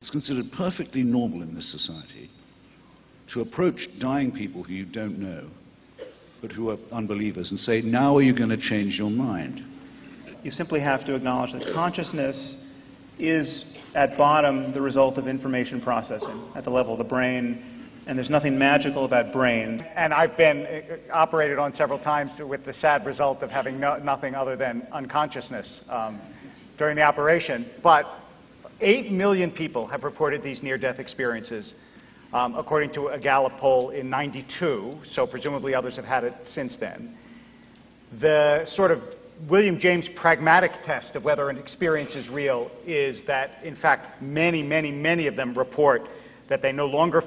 It's considered perfectly normal in this society to approach dying people who you don't know, but who are unbelievers, and say, now are you going to change your mind? You simply have to acknowledge that consciousness is, at bottom, the result of information processing at the level of the brain, and there's nothing magical about brain. And I've been operated on several times with the sad result of having nothing other than unconsciousness during the operation. But 8 million people have reported these near-death experiences, according to a Gallup poll in '92, so presumably others have had it since then. The sort of William James pragmatic test of whether an experience is real is that, in fact, many of them report that they no longer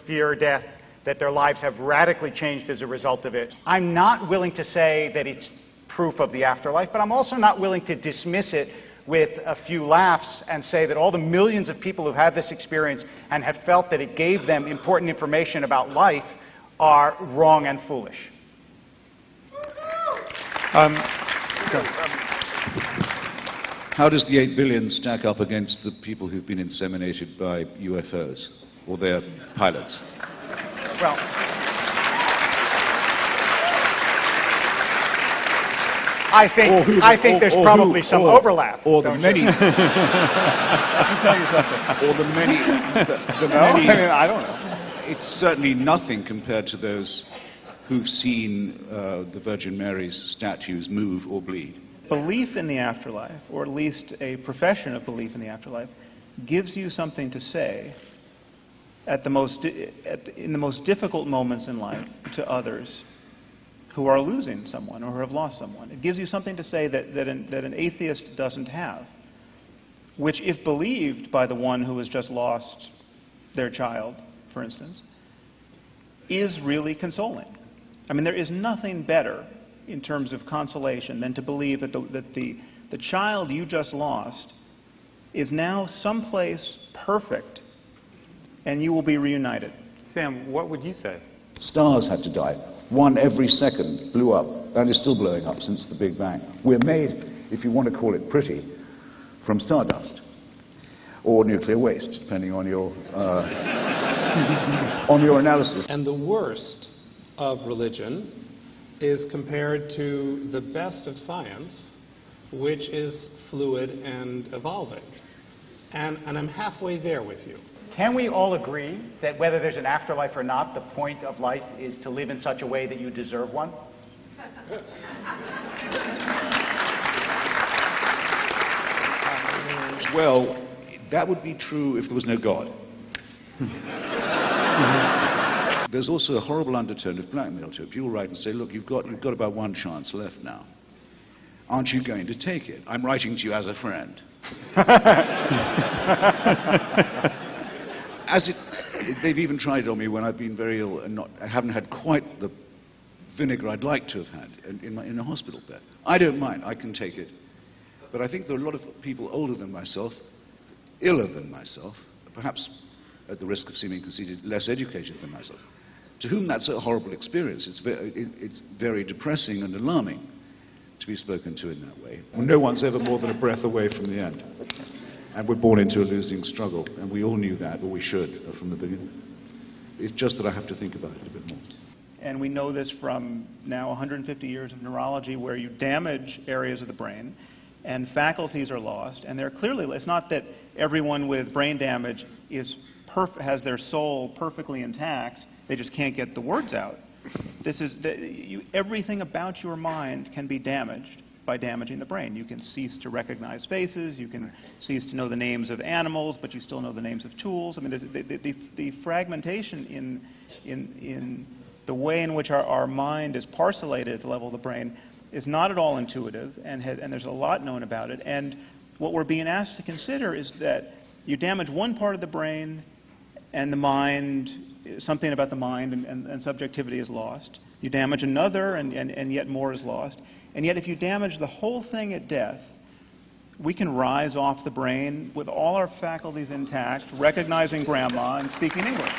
fear death, that their lives have radically changed as a result of it. I'm not willing to say that it's proof of the afterlife, but I'm also not willing to dismiss it with a few laughs and say that all the millions of people who've had this experience and have felt that it gave them important information about life are wrong and foolish. How does the 8 billion stack up against the people who've been inseminated by UFOs or their pilots? Well, I think there's probably some overlap. Or the many. Let me tell you something. Or the many. I don't know. It's certainly nothing compared to those who've seen the Virgin Mary's statues move or bleed. Belief in the afterlife, or at least a profession of belief in the afterlife, gives you something to say in the most difficult moments in life to others who are losing someone or who have lost someone. It gives you something to say that an atheist doesn't have, which, if believed by the one who has just lost their child, for instance, is really consoling. I mean, there is nothing better in terms of consolation than to believe that the child you just lost is now someplace perfect and you will be reunited. Sam, what would you say? Stars had to die. One every second blew up, and is still blowing up since the Big Bang. We're made, if you want to call it pretty, from stardust or nuclear waste, depending on your on your analysis. And the worst of religion is compared to the best of science, which is fluid and evolving. And I'm halfway there with you. Can we all agree that whether there's an afterlife or not, the point of life is to live in such a way that you deserve one? Well, that would be true if there was no God. There's also a horrible undertone of blackmail to it. People write and say, look, you've got about one chance left now. Aren't you going to take it? I'm writing to you as a friend. They've even tried it on me when I've been very ill and I haven't had quite the vinegar I'd like to have had in a hospital bed. I don't mind, I can take it. But I think there are a lot of people older than myself, iller than myself, perhaps at the risk of seeming conceited, less educated than myself, to whom that's a horrible experience. It's very depressing and alarming to be spoken to in that way. No one's ever more than a breath away from the end. And we're born into a losing struggle, and we all knew that, or we should, from the beginning. It's just that I have to think about it a bit more. And we know this from now 150 years of neurology, where you damage areas of the brain, and faculties are lost. And they're clearly, it's not that everyone with brain damage has their soul perfectly intact, they just can't get the words out. Everything about your mind can be damaged by damaging the brain. You can cease to recognize faces, you can cease to know the names of animals, but you still know the names of tools. I mean, the fragmentation in the way in which our mind is parcellated at the level of the brain is not at all intuitive, and there's a lot known about it. And what we're being asked to consider is that you damage one part of the brain, and the mind, something about the mind and subjectivity is lost. You damage another, and yet more is lost. And yet if you damage the whole thing at death, we can rise off the brain with all our faculties intact, recognizing grandma and speaking English.